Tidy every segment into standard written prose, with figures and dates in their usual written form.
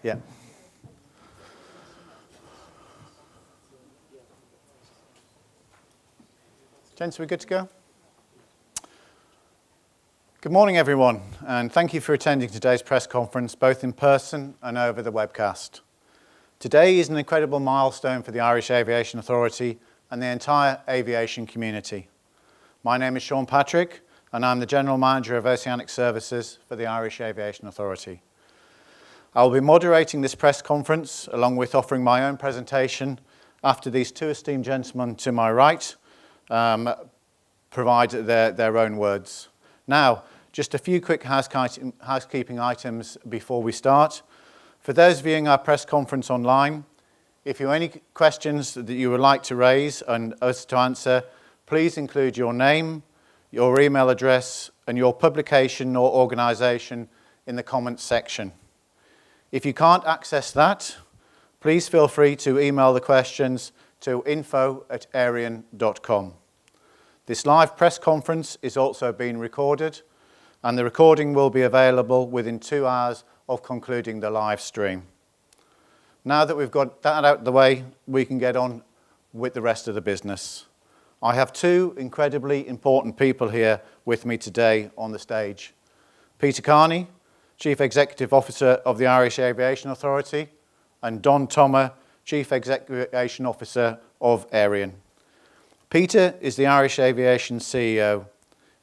Yeah. Gents, are we good to go? Good morning, everyone, and thank you for attending today's press conference, both in person and over the webcast. Today is an incredible milestone for the Irish Aviation Authority and the entire aviation community. My name is Sean Patrick, and I'm the General Manager of Oceanic Services for the Irish Aviation Authority. I will be moderating this press conference, along with offering my own presentation after these two esteemed gentlemen to my right provide their own words. Now, just a few quick housekeeping items before we start. For those viewing our press conference online, if you have any questions that you would like to raise and us to answer, please include your name, your email address, and your publication or organisation in the comments section. If you can't access that, please feel free to email the questions to info@aireon.com. This live press conference is also being recorded, and the recording will be available within 2 hours of concluding the live stream. Now that we've got that out of the way, we can get on with the rest of the business. I have two incredibly important people here with me today on the stage. Peter Kearney, Chief Executive Officer of the Irish Aviation Authority, and Don Thomas, Chief Executive Officer of Aireon. Peter is the Irish Aviation CEO.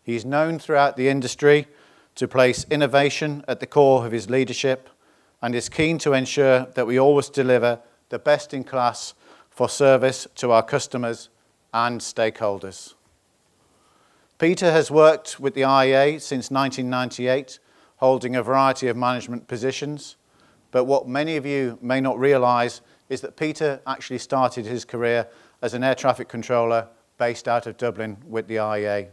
He's known throughout the industry to place innovation at the core of his leadership and is keen to ensure that we always deliver the best in class for service to our customers and stakeholders. Peter has worked with the IAA since 1998, holding a variety of management positions, but what many of you may not realise is that Peter actually started his career as an air traffic controller based out of Dublin with the IAA.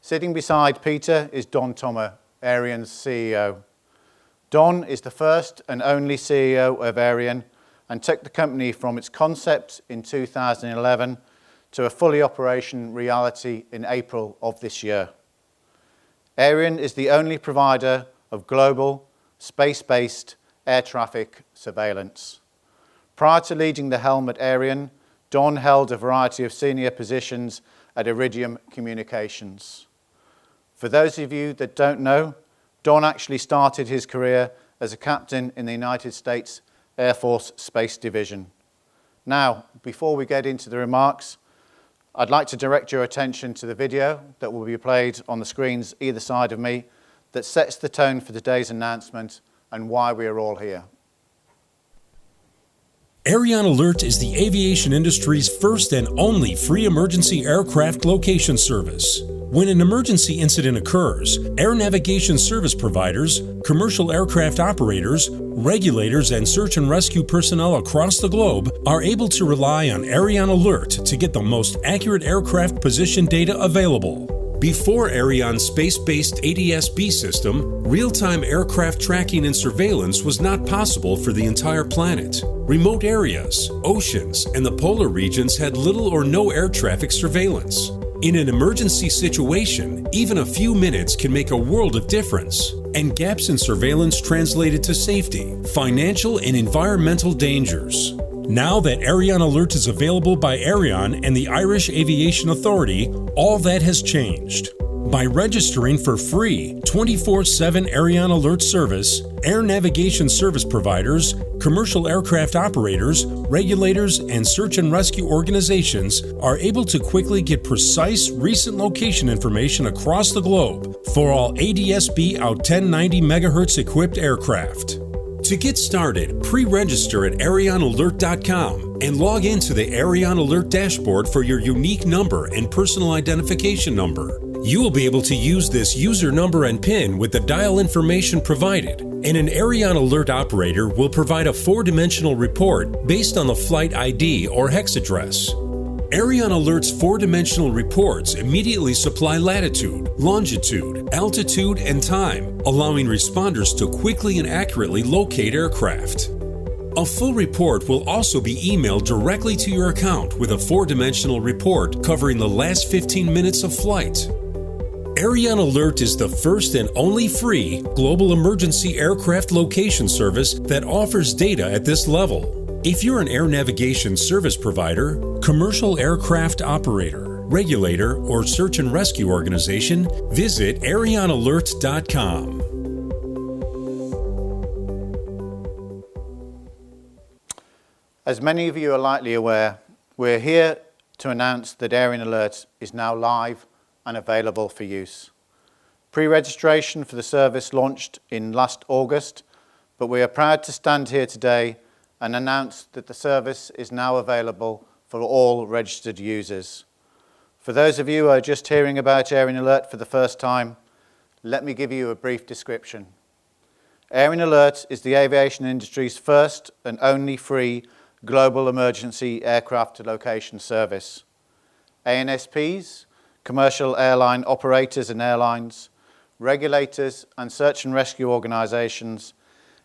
Sitting beside Peter is Don Thomas, Aireon's CEO. Don is the first and only CEO of Aireon and took the company from its concept in 2011 to a fully operational reality in April of this year. Aireon is the only provider of global, space-based air traffic surveillance. Prior to leading the helm at Aireon, Don held a variety of senior positions at Iridium Communications. For those of you that don't know, Don actually started his career as a captain in the United States Air Force Space Division. Now, before we get into the remarks, I'd like to direct your attention to the video that will be played on the screens either side of me that sets the tone for today's announcement and why we are all here. Aireon Alert is the aviation industry's first and only free emergency aircraft location service. When an emergency incident occurs, air navigation service providers, commercial aircraft operators, regulators, and search and rescue personnel across the globe are able to rely on Aireon Alert to get the most accurate aircraft position data available. Before Aireon's space-based ADS-B system, real-time aircraft tracking and surveillance was not possible for the entire planet. Remote areas, oceans, and the polar regions had little or no air traffic surveillance. In an emergency situation, even a few minutes can make a world of difference, and gaps in surveillance translated to safety, financial, and environmental dangers. Now that Aireon Alert is available by Aireon and the Irish Aviation Authority, all that has changed. By registering for free 24/7 Aireon Alert service, air navigation service providers, commercial aircraft operators, regulators, and search and rescue organizations are able to quickly get precise recent location information across the globe for all ADS-B out 1090 MHz equipped aircraft. To get started, pre-register at AirionAlert.com and log into the Aireon Alert dashboard for your unique number and personal identification number. You will be able to use this user number and PIN with the dial information provided, and an Aireon Alert operator will provide a 4-dimensional report based on the flight ID or hex address. Aireon Alert's 4-dimensional reports immediately supply latitude, longitude, altitude, and time, allowing responders to quickly and accurately locate aircraft. A full report will also be emailed directly to your account with a 4-dimensional report covering the last 15 minutes of flight. Aireon Alert is the first and only free global emergency aircraft location service that offers data at this level. If you're an air navigation service provider, commercial aircraft operator, regulator, or search and rescue organization, visit AirionAlert.com. As many of you are likely aware, we're here to announce that Aireon Alert is now live and available for use. Pre-registration for the service launched in last August, but we are proud to stand here today and announce that the service is now available for all registered users. For those of you who are just hearing about Aireon Alert for the first time, let me give you a brief description. Aireon Alert is the aviation industry's first and only free global emergency aircraft location service. ANSPs, commercial airline operators and airlines, regulators and search and rescue organisations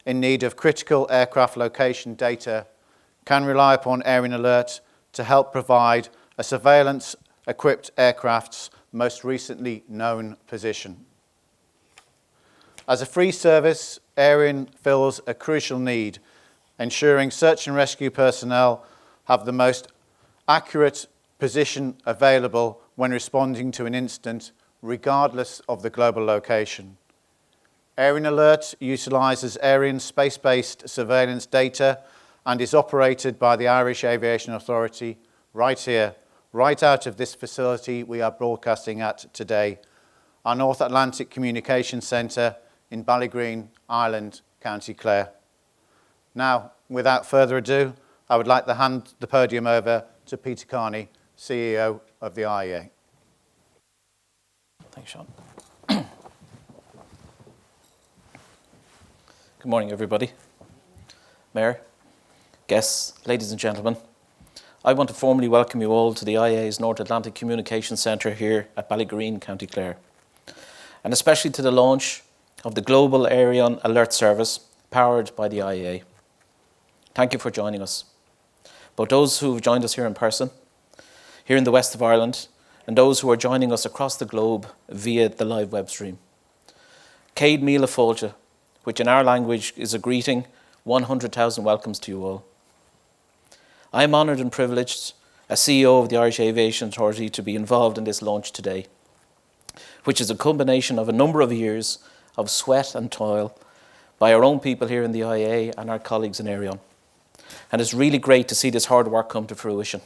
in need of critical aircraft location data can rely upon Aireon Alert to help provide a surveillance-equipped aircraft's most recently known position. As a free service, Aireon fills a crucial need, ensuring search and rescue personnel have the most accurate position available when responding to an incident, regardless of the global location. Aireon Alert utilises Aireon space-based surveillance data and is operated by the Irish Aviation Authority right here, right out of this facility we are broadcasting at today, our North Atlantic Communications Centre in Ballygreen, Ireland, County Clare. Now, without further ado, I would like to hand the podium over to Peter Kearney, CEO of the Aireon. Thanks, Sean. Good morning, everybody. Mayor, guests, ladies and gentlemen. I want to formally welcome you all to the IA's North Atlantic Communications Centre here at Ballygreen, County Clare, and especially to the launch of the global Aireon Alert service powered by the IAA. Thank you for joining us, both those who have joined us here in person, here in the west of Ireland, and those who are joining us across the globe via the live web stream. Kml File, which in our language is a greeting, 100,000 welcomes to you all. I am honoured and privileged, as CEO of the Irish Aviation Authority, to be involved in this launch today, which is a combination of a number of years of sweat and toil by our own people here in the IA and our colleagues in Aireon. And it's really great to see this hard work come to fruition.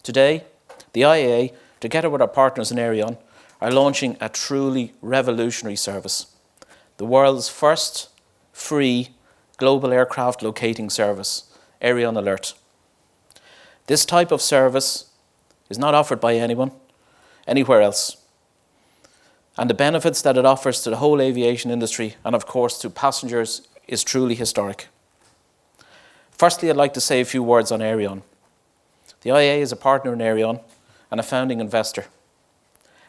Today, the IAA, together with our partners in Aireon, are launching a truly revolutionary service, the world's first free global aircraft locating service, Aireon Alert. This type of service is not offered by anyone, anywhere else. And the benefits that it offers to the whole aviation industry and, of course, to passengers is truly historic. Firstly, I'd like to say a few words on Aireon. The IA is a partner in Aireon and a founding investor.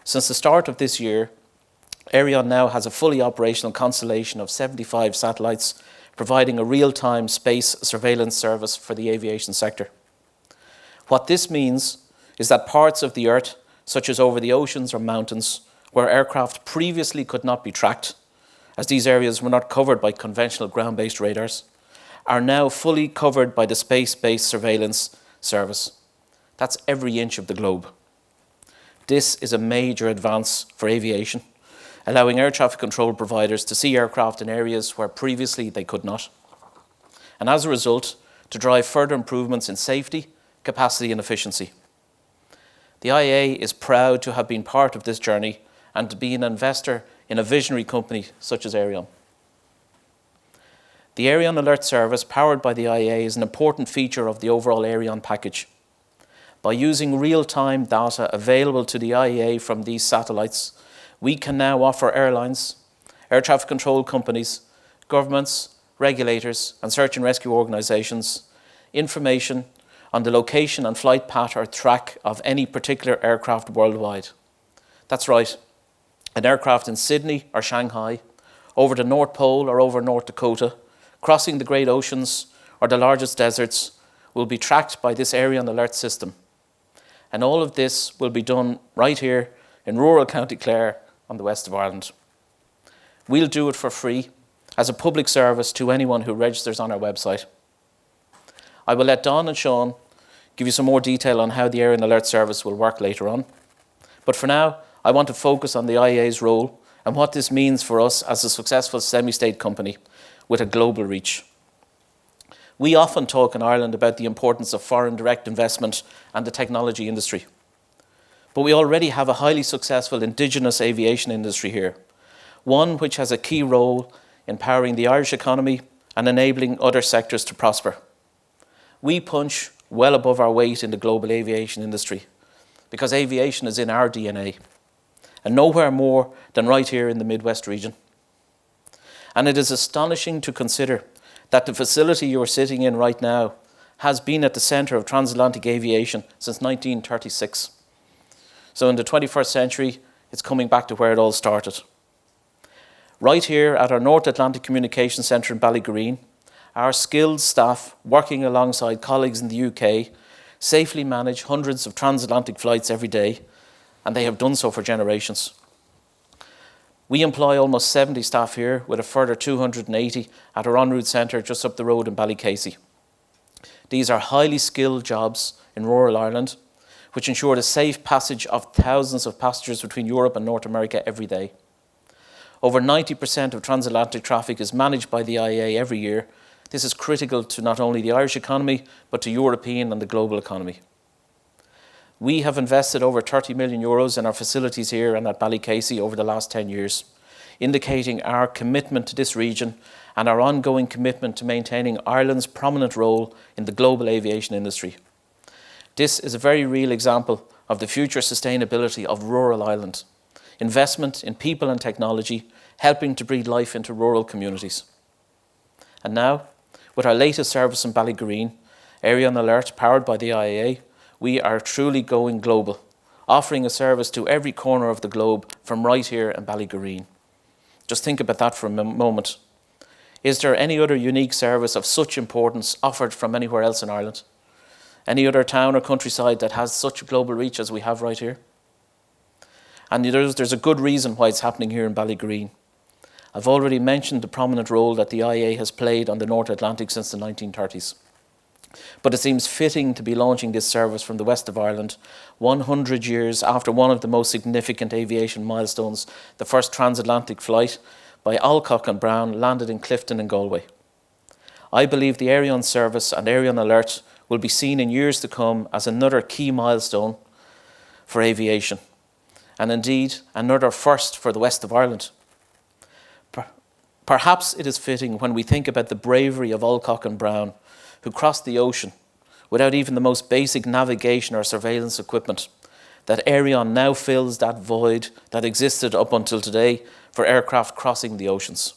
Since the start of this year, Aireon now has a fully operational constellation of 75 satellites, providing a real-time space surveillance service for the aviation sector. What this means is that parts of the Earth, such as over the oceans or mountains, where aircraft previously could not be tracked, as these areas were not covered by conventional ground-based radars, are now fully covered by the space-based surveillance service. That's every inch of the globe. This is a major advance for aviation, allowing air traffic control providers to see aircraft in areas where previously they could not, and as a result, to drive further improvements in safety, capacity and efficiency. The IA is proud to have been part of this journey and to be an investor in a visionary company such as Aireon. The Aireon Alert service powered by the IA is an important feature of the overall Aireon package. By using real-time data available to the IAA from these satellites, we can now offer airlines, air traffic control companies, governments, regulators and search and rescue organisations information on the location and flight path or track of any particular aircraft worldwide. That's right, an aircraft in Sydney or Shanghai, over the North Pole or over North Dakota, crossing the great oceans or the largest deserts will be tracked by this Aireon Alert system. And all of this will be done right here in rural County Clare on the west of Ireland. We'll do it for free as a public service to anyone who registers on our website. I will let Don and Sean give you some more detail on how the Aireon Alert Service will work later on. But for now, I want to focus on the IA's role and what this means for us as a successful semi-state company with a global reach. We often talk in Ireland about the importance of foreign direct investment and the technology industry. But we already have a highly successful indigenous aviation industry here, one which has a key role in powering the Irish economy and enabling other sectors to prosper. We punch well above our weight in the global aviation industry because aviation is in our DNA and nowhere more than right here in the Midwest region. And it is astonishing to consider that the facility you are sitting in right now has been at the centre of transatlantic aviation since 1936. So in the 21st century, it's coming back to where it all started. Right here at our North Atlantic Communication Centre in Ballygreen, our skilled staff, working alongside colleagues in the UK, safely manage hundreds of transatlantic flights every day, and they have done so for generations. We employ almost 70 staff here, with a further 280 at our en route centre just up the road in Ballycasey. These are highly skilled jobs in rural Ireland, which ensure the safe passage of thousands of passengers between Europe and North America every day. Over 90% of transatlantic traffic is managed by the IAA every year. This is critical to not only the Irish economy, but to European and the global economy. We have invested over €30 million in our facilities here and at Ballycasey over the last 10 years, indicating our commitment to this region and our ongoing commitment to maintaining Ireland's prominent role in the global aviation industry. This is a very real example of the future sustainability of rural Ireland. Investment in people and technology, helping to breathe life into rural communities. And now, with our latest service in Ballygreen, Aireon Alert, powered by the IAA, we are truly going global, offering a service to every corner of the globe from right here in Ballygreen. Just think about that for a moment. Is there any other unique service of such importance offered from anywhere else in Ireland? Any other town or countryside that has such a global reach as we have right here? And there's a good reason why it's happening here in Ballygreen. I've already mentioned the prominent role that the IAA has played on the North Atlantic since the 1930s. But it seems fitting to be launching this service from the west of Ireland 100 years after one of the most significant aviation milestones, the first transatlantic flight by Alcock and Brown, landed in Clifton in Galway. I believe the Aireon service and Aireon Alert will be seen in years to come as another key milestone for aviation, and indeed another first for the west of Ireland. Perhaps it is fitting when we think about the bravery of Alcock and Brown, who crossed the ocean without even the most basic navigation or surveillance equipment, that Aireon now fills that void that existed up until today for aircraft crossing the oceans.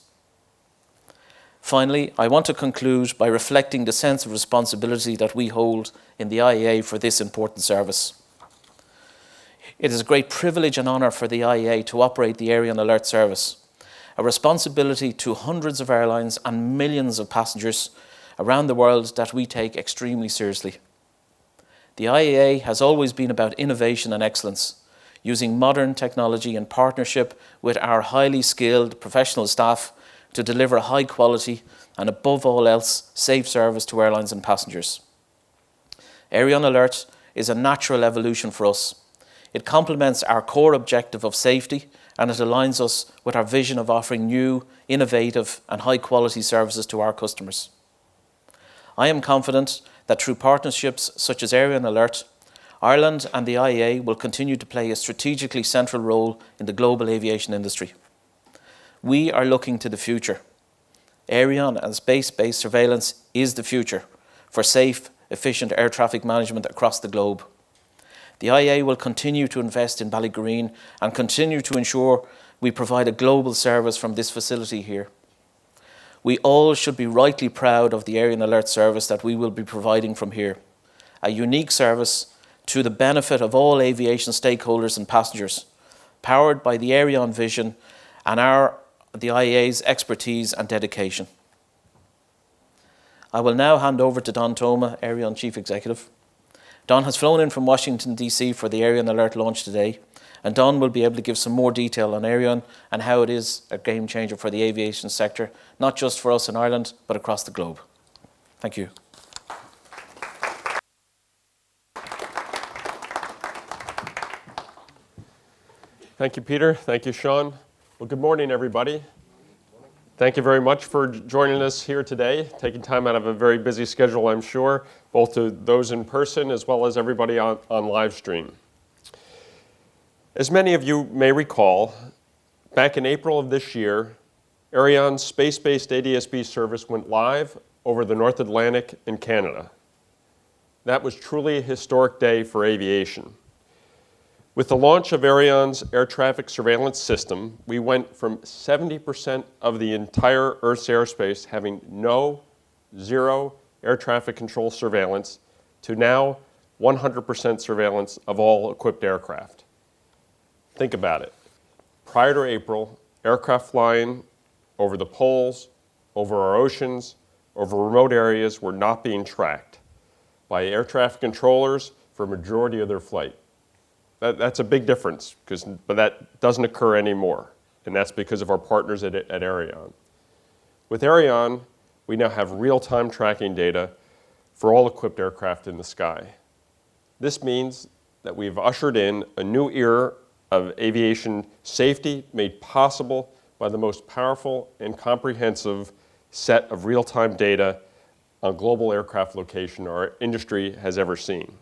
Finally, I want to conclude by reflecting the sense of responsibility that we hold in the IAA for this important service. It is a great privilege and honour for the IAA to operate the Aireon Alert service, a responsibility to hundreds of airlines and millions of passengers around the world that we take extremely seriously. The IAA has always been about innovation and excellence, using modern technology in partnership with our highly skilled professional staff to deliver high quality and, above all else, safe service to airlines and passengers. Aireon Alert is a natural evolution for us. It complements our core objective of safety, and it aligns us with our vision of offering new, innovative and high quality services to our customers. I am confident that through partnerships such as Aireon Alert, Ireland and the IAA will continue to play a strategically central role in the global aviation industry. We are looking to the future. Aireon and space-based surveillance is the future for safe, efficient air traffic management across the globe. The IAA will continue to invest in Ballygreen and continue to ensure we provide a global service from this facility here. We all should be rightly proud of the Aireon Alert service that we will be providing from here, a unique service to the benefit of all aviation stakeholders and passengers, powered by the Aireon vision and the IAA's expertise and dedication. I will now hand over to Don Toma, Aireon Chief Executive, Don has flown in from Washington, D.C. for the Aireon Alert launch today, and Don will be able to give some more detail on Aireon and how it is a game changer for the aviation sector, not just for us in Ireland, but across the globe. Thank you. Thank you, Peter. Thank you, Sean. Well, good morning, everybody. Thank you very much for joining us here today, taking time out of a very busy schedule, I'm sure, both to those in person as well as everybody on live stream. As many of you may recall, back in April of this year, Aireon's space-based ADS-B service went live over the North Atlantic and Canada. That was truly a historic day for aviation. With the launch of Aireon's air traffic surveillance system, we went from 70% of the entire Earth's airspace having zero air traffic control surveillance to now 100% surveillance of all equipped aircraft. Think about it. Prior to April, aircraft flying over the poles, over our oceans, over remote areas were not being tracked by air traffic controllers for a majority of their flight. That's a big difference, but that doesn't occur anymore, and that's because of our partners at Aireon. With Aireon, we now have real-time tracking data for all equipped aircraft in the sky. This means that we've ushered in a new era of aviation safety made possible by the most powerful and comprehensive set of real-time data on global aircraft location our industry has ever seen.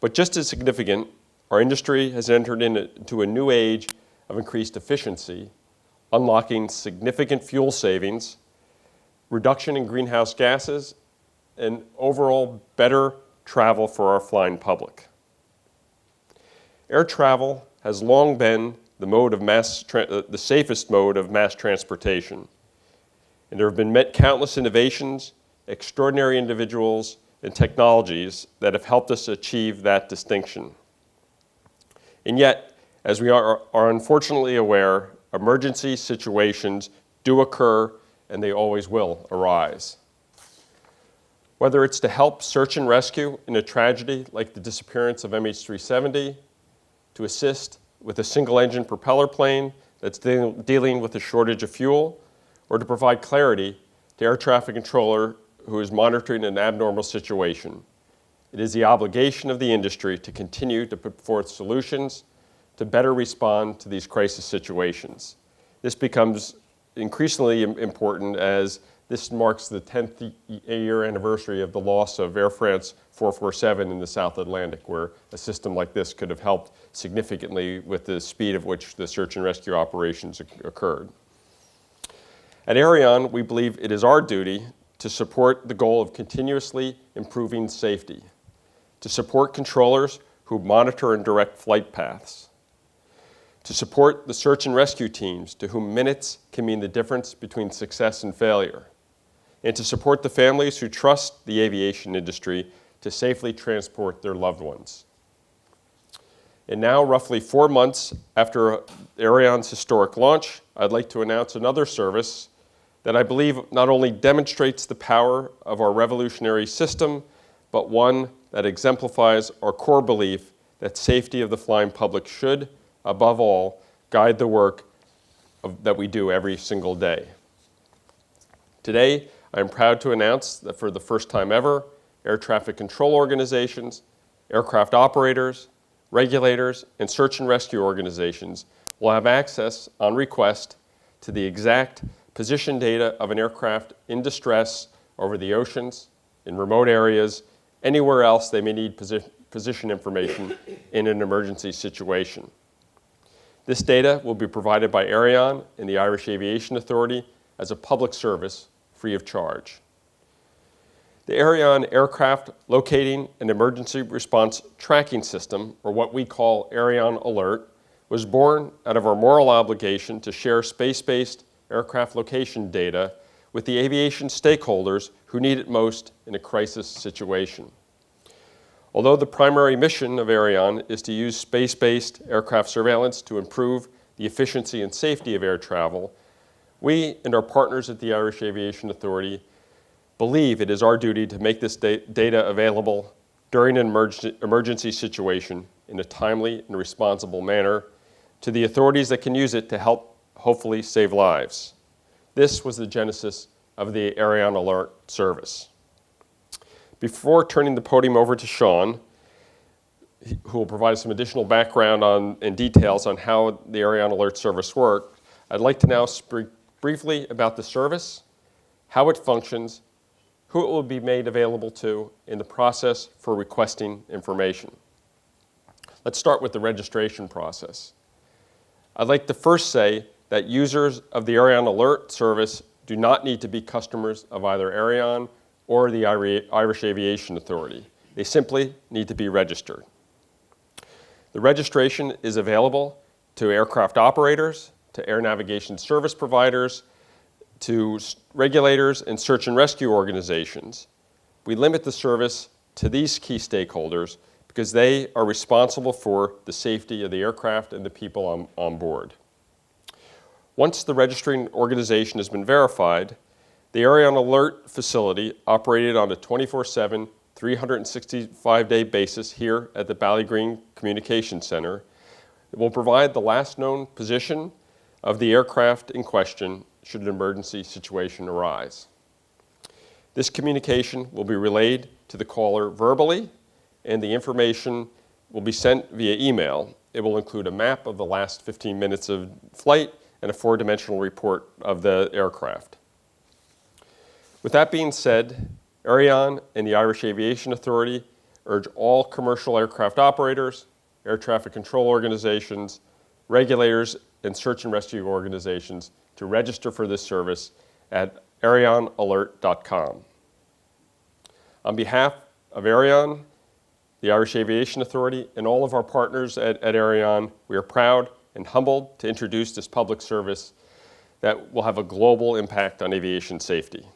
But just as significant, our industry has entered into a new age of increased efficiency, unlocking significant fuel savings, reduction in greenhouse gases, and overall better travel for our flying public. Air travel has long been the safest mode of mass transportation, and there have been countless innovations, extraordinary individuals, and technologies that have helped us achieve that distinction. And yet, as we are unfortunately aware, emergency situations do occur and they always will arise. Whether it's to help search and rescue in a tragedy like the disappearance of MH370, to assist with a single-engine propeller plane that's dealing with a shortage of fuel, or to provide clarity to air traffic controller who is monitoring an abnormal situation. It is the obligation of the industry to continue to put forth solutions to better respond to these crisis situations. This becomes increasingly important as this marks the 10th year anniversary of the loss of Air France 447 in the South Atlantic, where a system like this could have helped significantly with the speed at which the search and rescue operations occurred. At Aireon, we believe it is our duty to support the goal of continuously improving safety, to support controllers who monitor and direct flight paths, to support the search and rescue teams to whom minutes can mean the difference between success and failure, and to support the families who trust the aviation industry to safely transport their loved ones. And now, roughly 4 months after Aireon's historic launch, I'd like to announce another service that I believe not only demonstrates the power of our revolutionary system, but one that exemplifies our core belief that safety of the flying public should, above all, guide the work that we do every single day. Today, I am proud to announce that for the first time ever, air traffic control organizations, aircraft operators, regulators, and search and rescue organizations will have access on request to the exact position data of an aircraft in distress over the oceans, in remote areas, anywhere else they may need position information in an emergency situation. This data will be provided by Aireon and the Irish Aviation Authority as a public service free of charge. The Aireon Aircraft Locating and Emergency Response Tracking System, or what we call Aireon Alert, was born out of our moral obligation to share space-based aircraft location data with the aviation stakeholders who need it most in a crisis situation. Although the primary mission of Aireon is to use space-based aircraft surveillance to improve the efficiency and safety of air travel, we and our partners at the Irish Aviation Authority believe it is our duty to make this data available during an emergency situation in a timely and responsible manner to the authorities that can use it to help hopefully save lives. This was the genesis of the Aireon Alert service. Before turning the podium over to Sean, who will provide some additional background and details on how the Aireon Alert service works, I'd like to now speak briefly about the service, how it functions, who it will be made available to, in the process for requesting information. Let's start with the registration process. I'd like to first say that users of the Aireon Alert service do not need to be customers of either Aireon or the Irish Aviation Authority. They simply need to be registered. The registration is available to aircraft operators, to air navigation service providers, to regulators and search and rescue organizations. We limit the service to these key stakeholders because they are responsible for the safety of the aircraft and the people on board. Once the registering organization has been verified, the Aireon Alert facility, operated on a 24/7, 365-day basis here at the Ballygreen Communication Center, will provide the last known position of the aircraft in question should an emergency situation arise. This communication will be relayed to the caller verbally, and the information will be sent via email. It will include a map of the last 15 minutes of flight and a 4-dimensional report of the aircraft. With that being said, Aireon and the Irish Aviation Authority urge all commercial aircraft operators, air traffic control organizations, regulators, and search and rescue organizations to register for this service at airionalert.com. On behalf of Aireon, the Irish Aviation Authority, and all of our partners at Aireon, we are proud and humbled to introduce this public service that will have a global impact on aviation safety.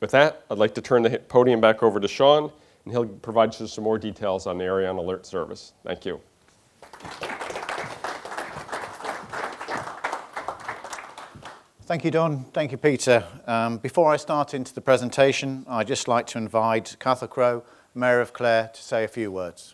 With that, I'd like to turn the podium back over to Sean, and he'll provide you some more details on the Aireon Alert service. Thank you. Thank you, Don. Thank you, Peter. Before I start into the presentation, I'd just like to invite Cathal Crowe, Mayor of Clare, to say a few words.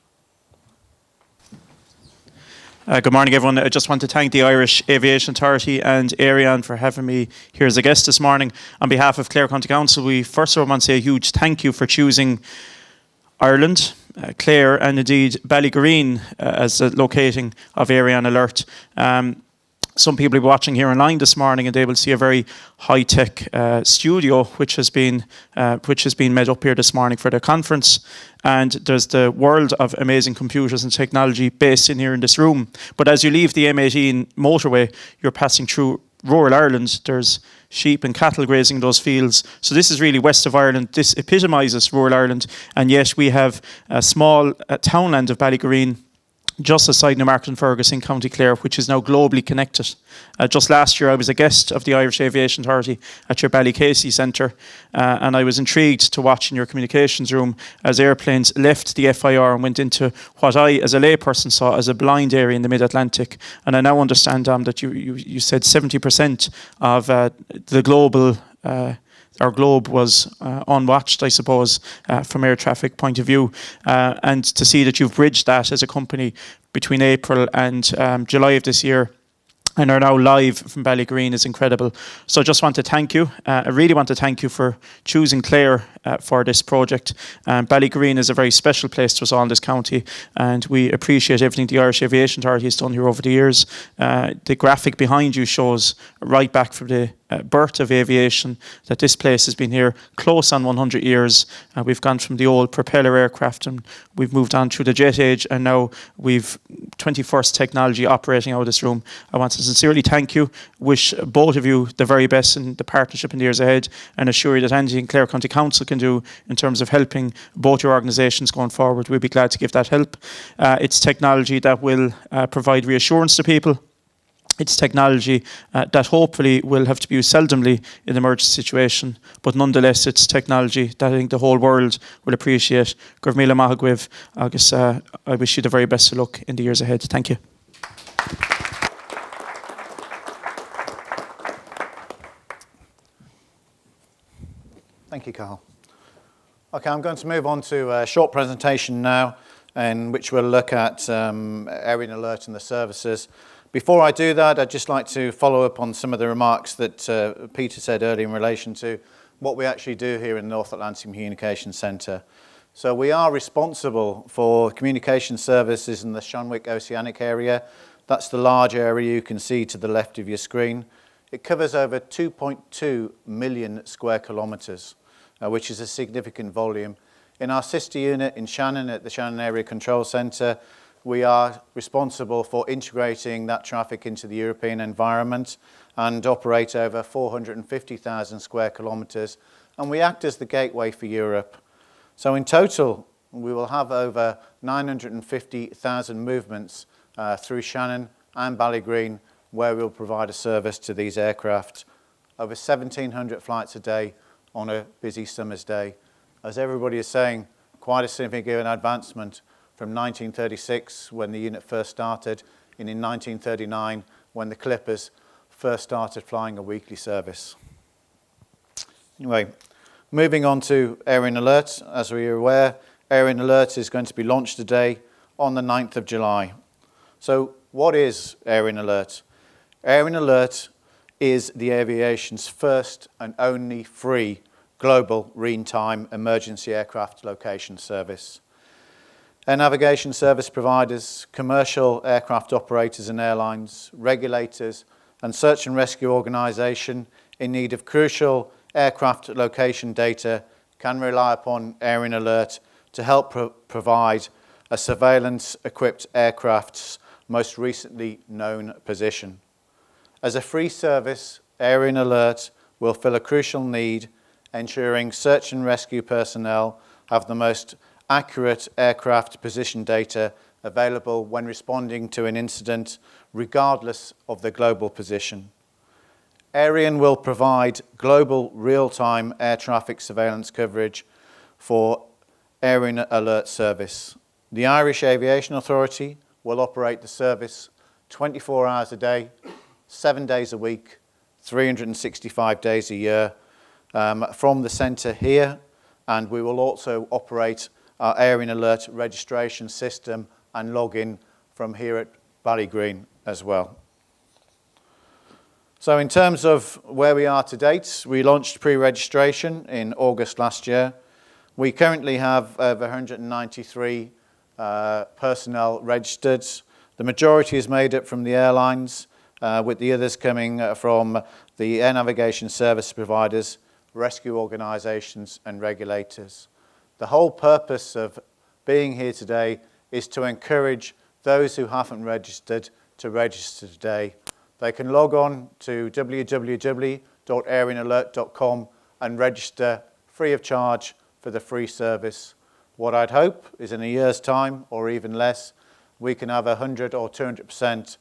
Good morning, everyone. I just want to thank the Irish Aviation Authority and Aireon for having me here as a guest this morning. On behalf of Clare County Council, we first of all want to say a huge thank you for choosing Ireland, Clare, and indeed Ballygreen as the locating of Aireon Alert. Some people will be watching here online this morning, and they will see a very high-tech studio which has been made up here this morning for the conference. And there's the world of amazing computers and technology based in here in this room. But as you leave the M18 motorway, you're passing through rural Ireland. There's sheep and cattle grazing those fields. So this is really west of Ireland. This epitomises rural Ireland. And yet we have a small townland of Ballygreen, just outside Newmarket and Fergus in County Clare, which is now globally connected. Just last year, I was a guest of the Irish Aviation Authority at your Ballycasey Centre, and I was intrigued to watch in your communications room as airplanes left the FIR and went into what I, as a layperson, saw as a blind area in the Mid-Atlantic. And I now understand, that you said 70% of the global our globe was unwatched, I suppose, from air traffic point of view. And to see that you've bridged that as a company between April and July of this year and are now live from Ballygreen is incredible. So I just want to thank you. I really want to thank you for choosing Clare for this project. Ballygreen is a very special place to us all in this county, and we appreciate everything the Irish Aviation Authority has done here over the years. The graphic behind you shows right back from the birth of aviation that this place has been here close on 100 years. We've gone from the old propeller aircraft and we've moved on through the jet age, and now we've 21st technology operating out of this room. I want to sincerely thank you, wish both of you the very best in the partnership in the years ahead, and assure you that anything Clare County Council can do in terms of helping both your organisations going forward, we'll be glad to give that help. It's technology that will provide reassurance to people. It's technology that hopefully will have to be used seldomly in an emergency situation, but nonetheless it's technology that I think the whole world will appreciate. Gurmila Mahagwiv, Agus, I wish you the very best of luck in the years ahead. Thank you. Thank you, Carl. Okay, I'm going to move on to a short presentation now in which we'll look at Aireon Alert and the services. Before I do that, I'd just like to follow up on some of the remarks that Peter said earlier in relation to what we actually do here in the North Atlantic Communications Centre. So we are responsible for communication services in the Shanwick Oceanic area. That's the large area you can see to the left of your screen. It covers over 2.2 million square kilometres, which is a significant volume. In our sister unit in Shannon at the Shannon Area Control Centre, we are responsible for integrating that traffic into the European environment and operate over 450,000 square kilometres, and we act as the gateway for Europe. So in total, we will have over 950,000 movements through Shannon and Ballygreen, where we'll provide a service to these aircraft. Over 1,700 flights a day on a busy summer's day. As everybody is saying, quite a significant advancement from 1936 when the unit first started, and in 1939 when the Clippers first started flying a weekly service. Anyway, moving on to Aireon Alert. As we are aware, Aireon Alert is going to be launched today on the 9th of July. So what is Aireon Alert? Aireon Alert is the aviation's first and only free global real-time emergency aircraft location service. Air navigation service providers, commercial aircraft operators and airlines, regulators, and search and rescue organisation in need of crucial aircraft location data can rely upon Aireon Alert to help provide a surveillance-equipped aircraft's most recently known position. As a free service, Aireon Alert will fill a crucial need, ensuring search and rescue personnel have the most accurate aircraft position data available when responding to an incident, regardless of the global position. Aireon will provide global real-time air traffic surveillance coverage for Aireon Alert service. The Irish Aviation Authority will operate the service 24 hours a day, 7 days a week, 365 days a year from the centre here, and we will also operate our Aireon Alert registration system and login from here at Ballygreen as well. So in terms of where we are to date, we launched pre-registration in August last year. We currently have over 193 personnel registered. The majority is made up from the airlines, with the others coming from the air navigation service providers, rescue organisations and regulators. The whole purpose of being here today is to encourage those who haven't registered to register today. They can log on to www.airionalert.com and register free of charge for the free service. What I'd hope is in a year's time, or even less, we can have 100 or 200%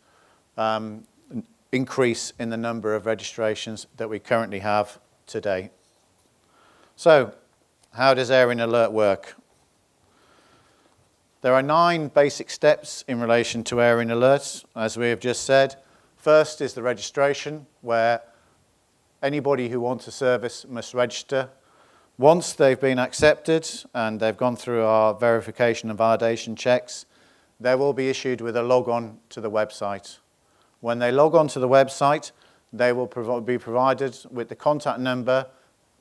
increase in the number of registrations that we currently have today. So, how does Aireon Alert work? There are 9 basic steps in relation to Aireon Alert, as we have just said. First is the registration, where anybody who wants a service must register. Once they've been accepted and they've gone through our verification and validation checks, they will be issued with a log-on to the website. When they log on to the website, they will be provided with the contact number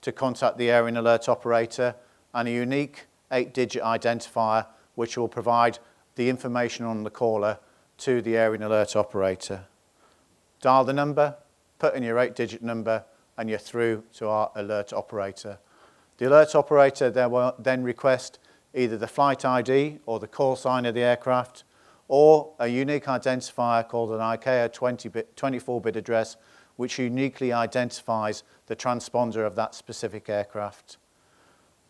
to contact the Aireon Alert operator and a unique 8-digit identifier which will provide the information on the caller to the Aireon Alert operator. Dial the number, put in your 8-digit number, and you're through to our alert operator. The alert operator will then request either the flight ID or the call sign of the aircraft, or a unique identifier called an ICAO 24-bit address, which uniquely identifies the transponder of that specific aircraft.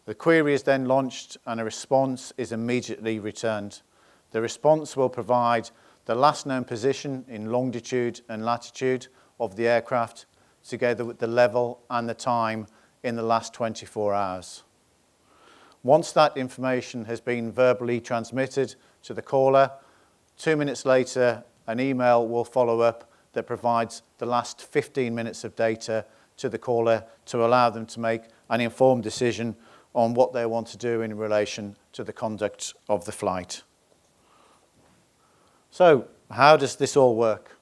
The query is then launched and a response is immediately returned. The response will provide the last known position in longitude and latitude of the aircraft, together with the level and the time in the last 24 hours. Once that information has been verbally transmitted to the caller, 2 minutes later, an email will follow up that provides the last 15 minutes of data to the caller to allow them to make an informed decision on what they want to do in relation to the conduct of the flight. So, how does this all work?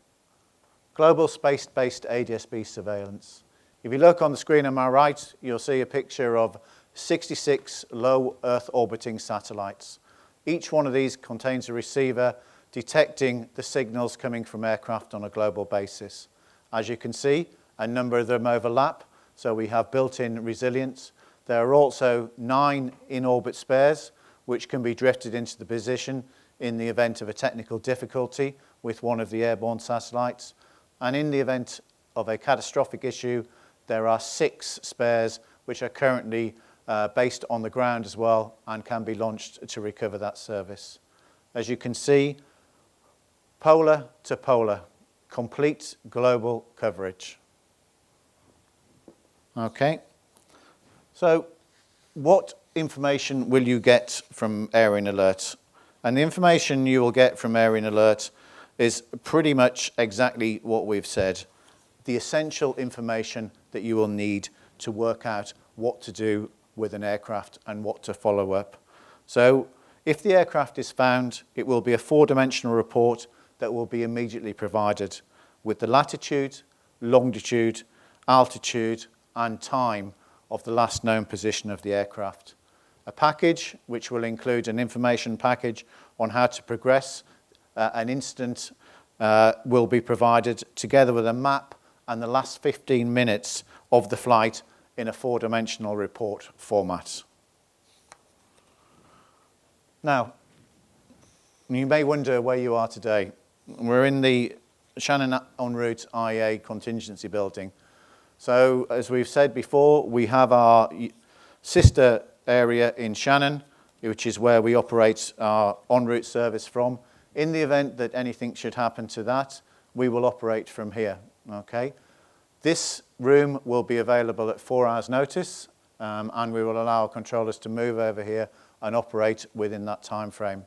Global space-based ADS-B surveillance. If you look on the screen on my right, you'll see a picture of 66 low Earth orbiting satellites. Each one of these contains a receiver detecting the signals coming from aircraft on a global basis. As you can see, a number of them overlap, so we have built-in resilience. There are also 9 in-orbit spares, which can be drifted into the position in the event of a technical difficulty with one of the airborne satellites. And in the event of a catastrophic issue, there are 6 spares which are currently based on the ground as well and can be launched to recover that service. As you can see, polar to polar, complete global coverage. Okay, so what information will you get from Aireon Alert? And the information you will get from Aireon Alert is pretty much exactly what we've said. The essential information that you will need to work out what to do with an aircraft and what to follow up. So if the aircraft is found, it will be a 4-dimensional report that will be immediately provided with the latitude, longitude, altitude, and time of the last known position of the aircraft. A package which will include an information package on how to progress an incident will be provided together with a map and the last 15 minutes of the flight in a 4-dimensional report format. Now, you may wonder where you are today. We're in the Shannon en route IEA contingency building. So, as we've said before, we have our sister area in Shannon, which is where we operate our en route service from. In the event that anything should happen to that, we will operate from here. Okay? This room will be available at 4 hours' notice, and we will allow controllers to move over here and operate within that time frame.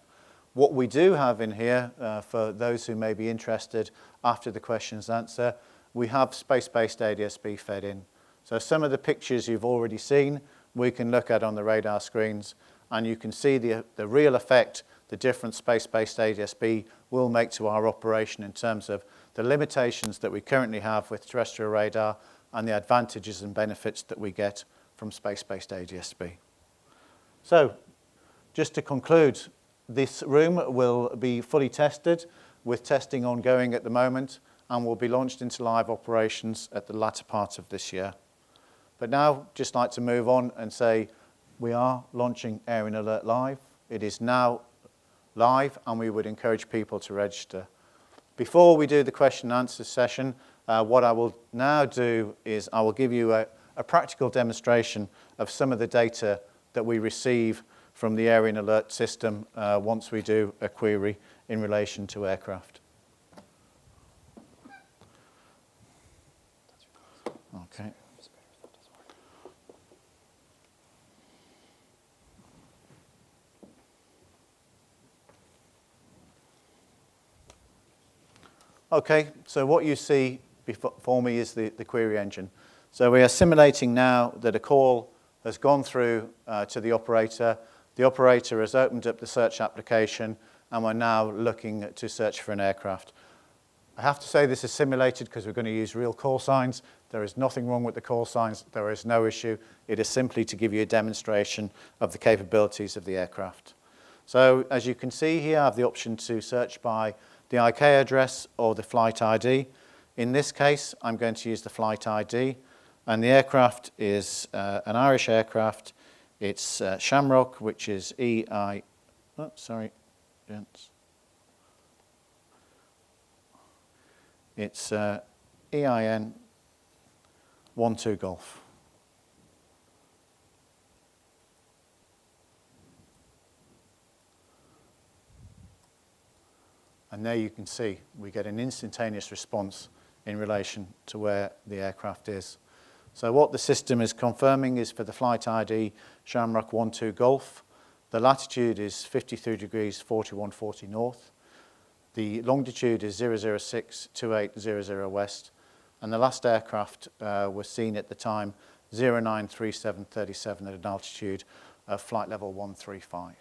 What we do have in here, for those who may be interested after the questions answer, we have space-based ADS-B fed in. So some of the pictures you've already seen, we can look at on the radar screens, and you can see the real effect the different space-based ADS-B will make to our operation in terms of the limitations that we currently have with terrestrial radar and the advantages and benefits that we get from space-based ADS-B. So, just to conclude, this room will be fully tested with testing ongoing at the moment and will be launched into live operations at the latter part of this year. But now, just like to move on and say we are launching Aireon Alert Live. It is now live and we would encourage people to register. Before we do the question and answer session, what I will now do is I will give you a practical demonstration of some of the data that we receive from the Aireon Alert system once we do a query in relation to aircraft. Okay. Okay, so what you see before me is the query engine. So we are simulating now that a call has gone through to the operator. The operator has opened up the search application, and we're now looking to search for an aircraft. I have to say this is simulated because we're going to use real call signs. There is nothing wrong with the call signs. There is no issue. It is simply to give you a demonstration of the capabilities of the aircraft. So as you can see here, I have the option to search by the IK address or the flight ID. In this case, I'm going to use the flight ID, and the aircraft is an Irish aircraft. It's Shamrock, which is EI. Oh, sorry, gents. It's EIN 12 Golf. And there you can see we get an instantaneous response in relation to where the aircraft is. So what the system is confirming is for the flight ID Shamrock 12 Golf, the latitude is 53 degrees 4140 north, the longitude is 0062800 west, and the last aircraft was seen at the time 093737 at an altitude of flight level 135.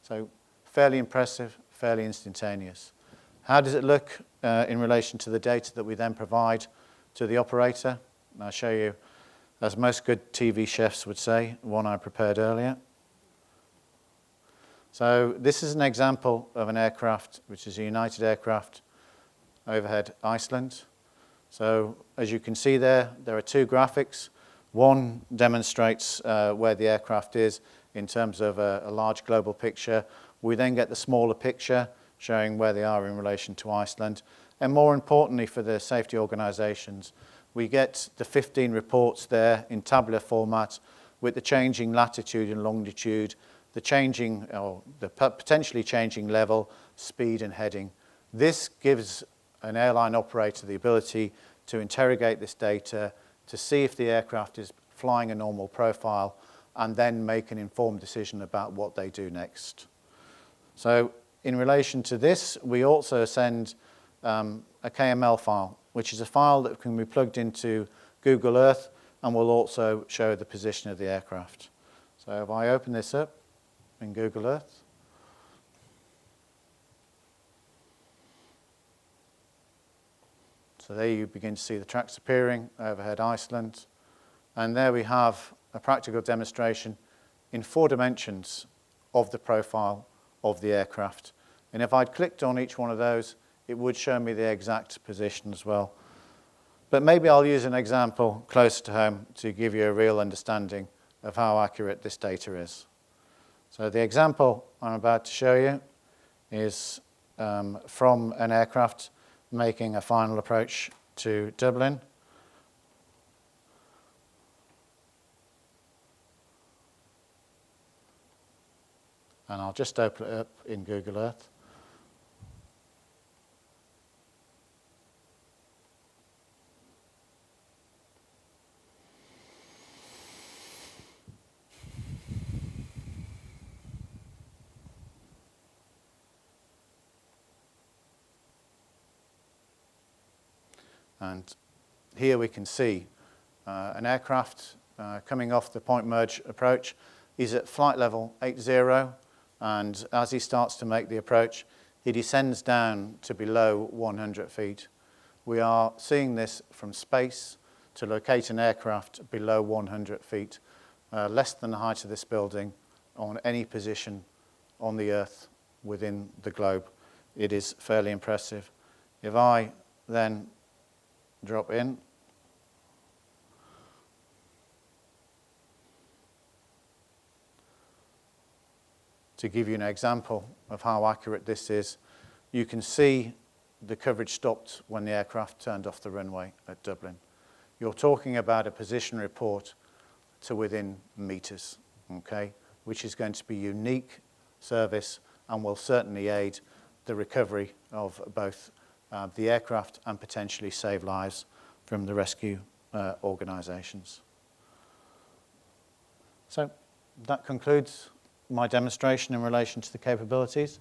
So fairly impressive, fairly instantaneous. How does it look in relation to the data that we then provide to the operator? And I'll show you, as most good TV chefs would say, one I prepared earlier. So this is an example of an aircraft, which is a United aircraft, overhead Iceland. So as you can see there are two graphics. One demonstrates where the aircraft is in terms of a large global picture. We then get the smaller picture showing where they are in relation to Iceland. And more importantly for the safety organisations, we get the 15 reports there in tabular format with the changing latitude and longitude, the changing or the potentially changing level, speed and heading. This gives an airline operator the ability to interrogate this data to see if the aircraft is flying a normal profile and then make an informed decision about what they do next. So in relation to this, we also send a Kml file, which is a file that can be plugged into Google Earth and will also show the position of the aircraft. So if I open this up in Google Earth, so there you begin to see the tracks appearing overhead Iceland. And there we have a practical demonstration in 4 dimensions of the profile of the aircraft. And if I'd clicked on each one of those, it would show me the exact position as well. But maybe I'll use an example closer to home to give you a real understanding of how accurate this data is. So the example I'm about to show you is from an aircraft making a final approach to Dublin. And I'll just open it up in Google Earth. And here we can see an aircraft coming off the point merge approach. He's at flight level 80, and as he starts to make the approach, he descends down to below 100 feet. We are seeing this from space to locate an aircraft below 100 feet, less than the height of this building, on any position on the Earth within the globe. It is fairly impressive. If I then drop in, to give you an example of how accurate this is, you can see the coverage stopped when the aircraft turned off the runway at Dublin. You're talking about a position report to within meters, okay, which is going to be unique service and will certainly aid the recovery of both the aircraft and potentially save lives from the rescue organisations. So that concludes my demonstration in relation to the capabilities.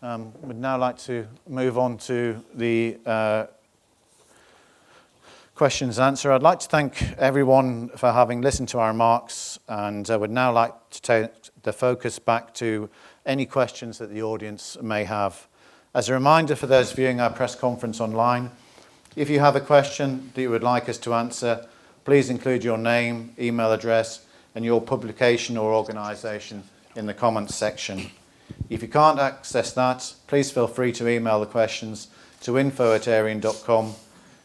Would now like to move on to the questions and answer. I'd like to thank everyone for having listened to our remarks, and I would now like to take the focus back to any questions that the audience may have. As a reminder for those viewing our press conference online, if you have a question that you would like us to answer, please include your name, email address, and your publication or organisation in the comments section. If you can't access that, please feel free to email the questions to info@aireon.com.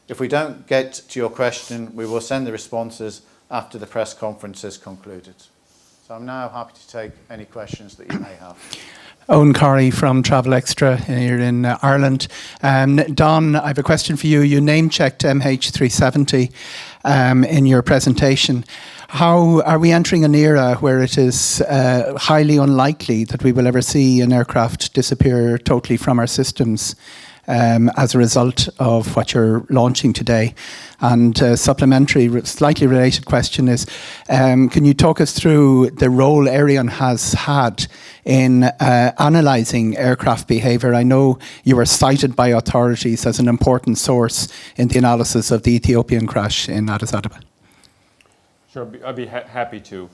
If we don't get to your question, we will send the responses after the press conference is concluded. So I'm now happy to take any questions that you may have. Owen Corrie from Travel Extra here in Ireland. Don, I have a question for you. You name-checked MH370 in your presentation. How are we entering an era where it is highly unlikely that we will ever see an aircraft disappear totally from our systems as a result of what you're launching today? And supplementary, slightly related question is, can you talk us through the role Aireon has had in analysing aircraft behaviour? I know you were cited by authorities as an important source in the analysis of the Ethiopian crash in Addis Ababa. Sure, I'd be happy to.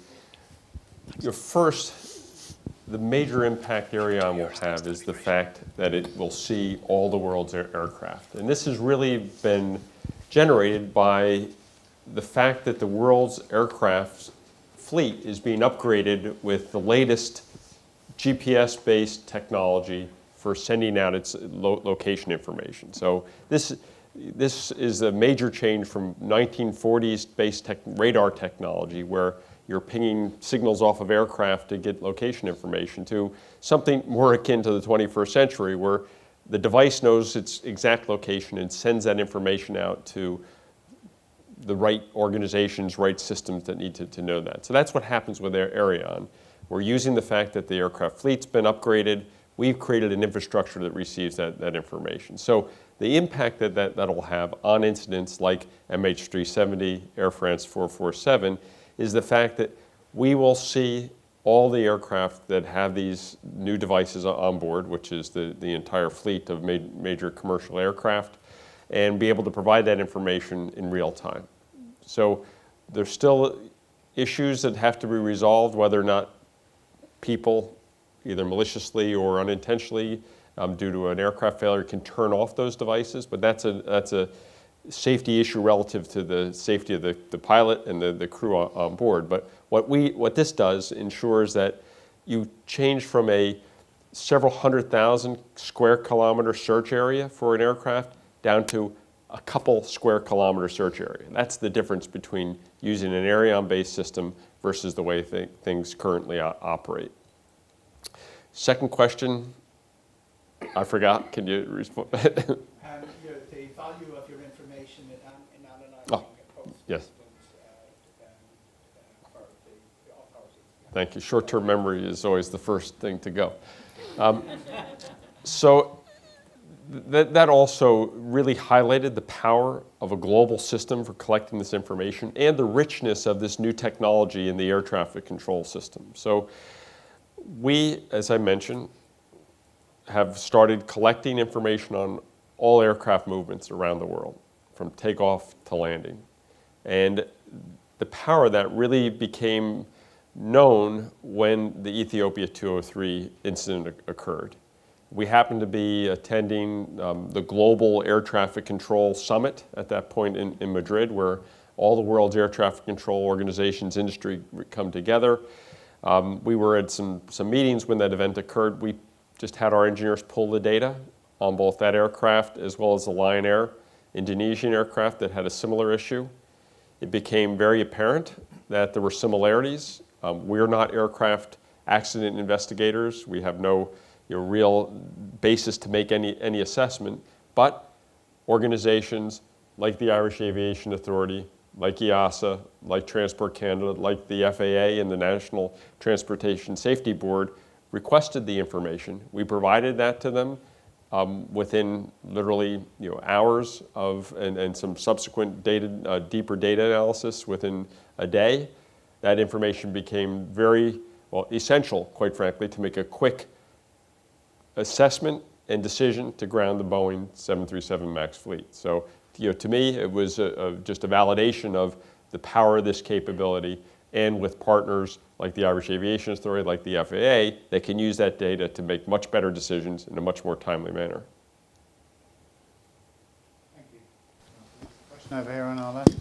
First, the major impact Aireon will have is the fact that it will see all the world's aircraft. And this has really been generated by the fact that the world's aircraft fleet is being upgraded with the latest GPS-based technology for sending out its location information. So this is a major change from 1940s based radar technology, where you're pinging signals off of aircraft to get location information, to something more akin to the 21st century, where the device knows its exact location and sends that information out to the right organizations, right systems that need to know that. So that's what happens with Aireon. We're using the fact that the aircraft fleet's been upgraded. We've created an infrastructure that receives that information. So the impact that'll have on incidents like MH370, Air France 447, is the fact that we will see all the aircraft that have these new devices on board, which is the entire fleet of major commercial aircraft, and be able to provide that information in real time. So there's still issues that have to be resolved, whether or not people, either maliciously or unintentionally, due to an aircraft failure, can turn off those devices, but that's a safety issue relative to the safety of the pilot and the crew on board. But what this does ensures that you change from a several 100,000 square kilometer search area for an aircraft down to a couple square kilometer search area. That's the difference between using an Aireon-based system versus the way things currently operate. Second question, I forgot. Can you respond? The value of your information in analyzing yes. For the authorities. Thank you. Short-term memory is always the first thing to go. So that also really highlighted the power of a global system for collecting this information and the richness of this new technology in the air traffic control system. So we, as I mentioned, have started collecting information on all aircraft movements around the world, from takeoff to landing. And the power of that really became known when the Ethiopia 203 incident occurred. We happened to be attending the Global Air Traffic Control Summit at that point in Madrid, where all the world's air traffic control organizations, industry come together. We were at some meetings when that event occurred. We just had our engineers pull the data on both that aircraft as well as the Lion Air Indonesian aircraft that had a similar issue. It became very apparent that there were similarities. We're not aircraft accident investigators. We have no real basis to make any assessment, but organizations like the Irish Aviation Authority, like EASA, like Transport Canada, like the FAA and the National Transportation Safety Board requested the information. We provided that to them within literally hours of and some subsequent deeper data analysis within a day. That information became very essential, quite frankly, to make a quick assessment and decision to ground the Boeing 737 MAX fleet. So, to me, it was just a validation of the power of this capability, and with partners like the Irish Aviation Authority, like the FAA, they can use that data to make much better decisions in a much more timely manner. Thank you. Question over here on our left.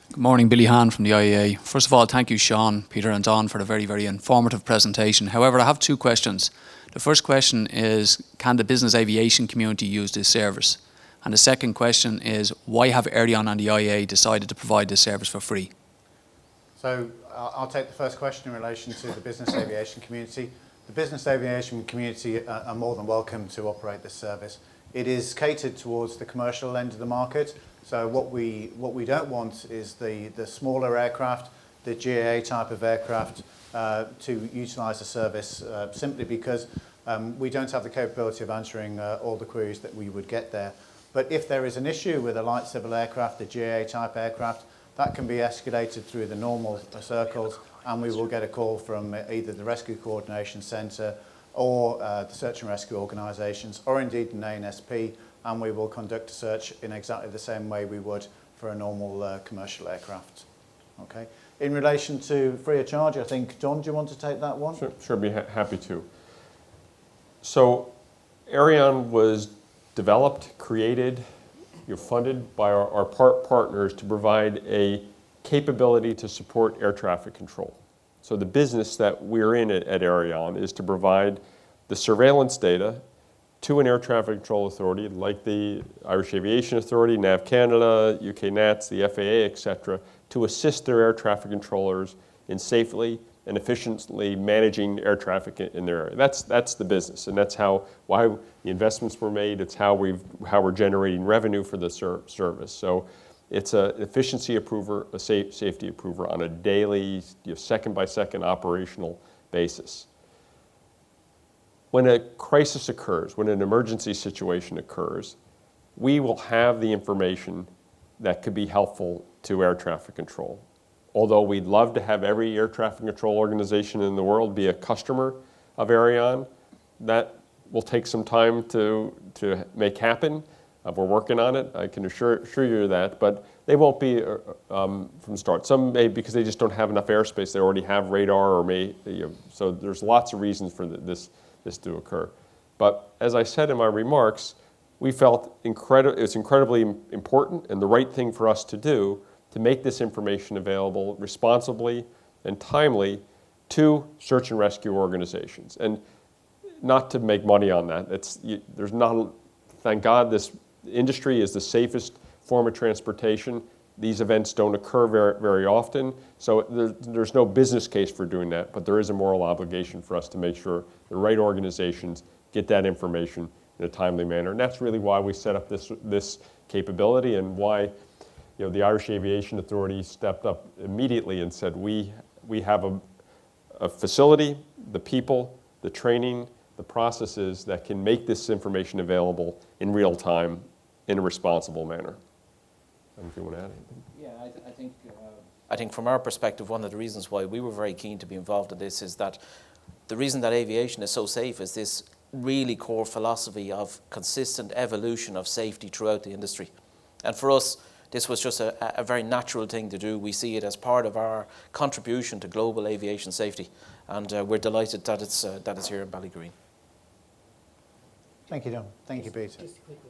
Good morning, Billy Hahn from the IAA. First of all, thank you, Sean, Peter and Don, for a very, very informative presentation. However, I have two questions. The first question is, can the business aviation community use this service? And the second question is, why have Aireon and the IAA decided to provide this service for free? So I'll take the first question in relation to the business aviation community. The business aviation community are more than welcome to operate this service. It is catered towards the commercial end of the market. So what we don't want is the smaller aircraft, the GAA type of aircraft, to utilise the service simply because we don't have the capability of answering all the queries that we would get there. But if there is an issue with a light civil aircraft, the GAA type aircraft, that can be escalated through the normal circles, and we will get a call from either the Rescue Coordination Centre or the search and rescue organisations, or indeed an ANSP, and we will conduct a search in exactly the same way we would for a normal commercial aircraft. Okay. In relation to free of charge, I think, John, do you want to take that one? Sure, be happy to. So Aireon was developed, created, funded by our partners to provide a capability to support air traffic control. So the business that we're in at Aireon is to provide the surveillance data to an air traffic control authority like the Irish Aviation Authority, NAV Canada, UK NATS, the FAA, etc., to assist their air traffic controllers in safely and efficiently managing air traffic in their area. That's the business, and that's why the investments were made. It's how we're generating revenue for the service. So it's an efficiency approver, a safety approver on a daily, second-by-second operational basis. When a crisis occurs, when an emergency situation occurs, we will have the information that could be helpful to air traffic control. Although we'd love to have every air traffic control organization in the world be a customer of Aireon, that will take some time to make happen. We're working on it, I can assure you that, but they won't be from the start. Some may because they just don't have enough airspace. They already have radar or so there's lots of reasons for this to occur. But as I said in my remarks, we felt it's incredibly important and the right thing for us to do to make this information available responsibly and timely to search and rescue organizations. And not to make money on that. Thank God this industry is the safest form of transportation. These events don't occur very often, so there's no business case for doing that, but there is a moral obligation for us to make sure the right organizations get that information in a timely manner. And that's really why we set up this capability and why the Irish Aviation Authority stepped up immediately and said, we have a facility, the people, the training, the processes that can make this information available in real time in a responsible manner. I don't know if you want to add anything. Yeah, I think from our perspective, one of the reasons why we were very keen to be involved in this is that the reason that aviation is so safe is this really core philosophy of consistent evolution of safety throughout the industry. And for us, this was just a very natural thing to do. We see it as part of our contribution to global aviation safety, and we're delighted that it's here in Ballygreen. Thank you, John. Thank you, Peter. Just a quick one.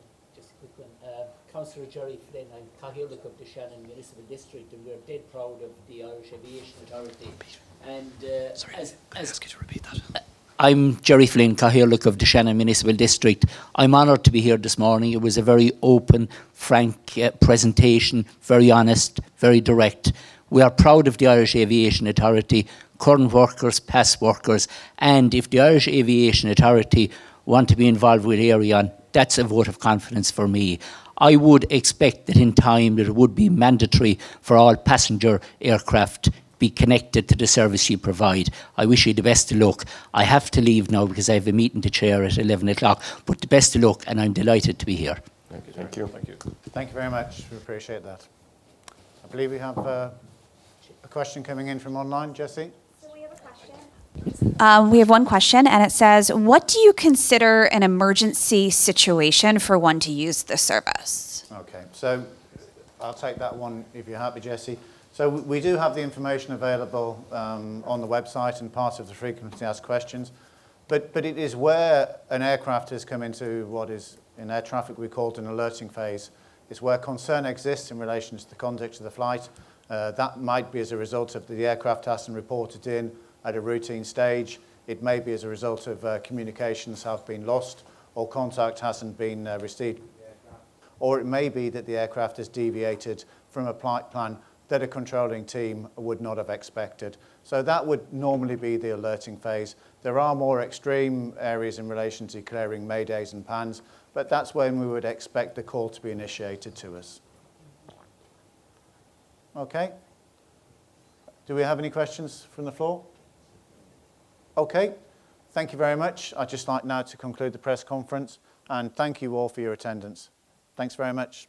Councillor Jerry Flynn, I'm Cathaoirleach of the Shannon Municipal District, and we're dead proud of the Irish Aviation Authority. And Sorry, can I ask you to repeat that? I'm Jerry Flynn, Cathaoirleach of the Shannon Municipal District. I'm honoured to be here this morning. It was a very open, frank presentation, very honest, very direct. We are proud of the Irish Aviation Authority, current workers, past workers, and if the Irish Aviation Authority want to be involved with Aireon, that's a vote of confidence for me. I would expect that in time it would be mandatory for all passenger aircraft be connected to the service you provide. I wish you the best of luck. I have to leave now because I have a meeting to chair at 11 o'clock, but the best of luck, and I'm delighted to be here. Thank you. Thank you very much. We appreciate that. I believe we have a question coming in from online. Jessie? So we have a question. We have one question, and it says, what do you consider an emergency situation for one to use the service? Okay, so I'll take that one if you're happy, Jessie. So we do have the information available on the website and part of the frequently asked questions, but it is where an aircraft has come into what is in air traffic we call it an alerting phase. It's where concern exists in relation to the conduct of the flight. That might be as a result of the aircraft hasn't reported in at a routine stage. It may be as a result of communications have been lost or contact hasn't been received. Or it may be that the aircraft has deviated from a flight plan that a controlling team would not have expected. So that would normally be the alerting phase. There are more extreme areas in relation to declaring maydays and pans, but that's when we would expect the call to be initiated to us. Okay. Do we have any questions from the floor? Okay. Thank you very much. I'd just like now to conclude the press conference, and thank you all for your attendance. Thanks very much.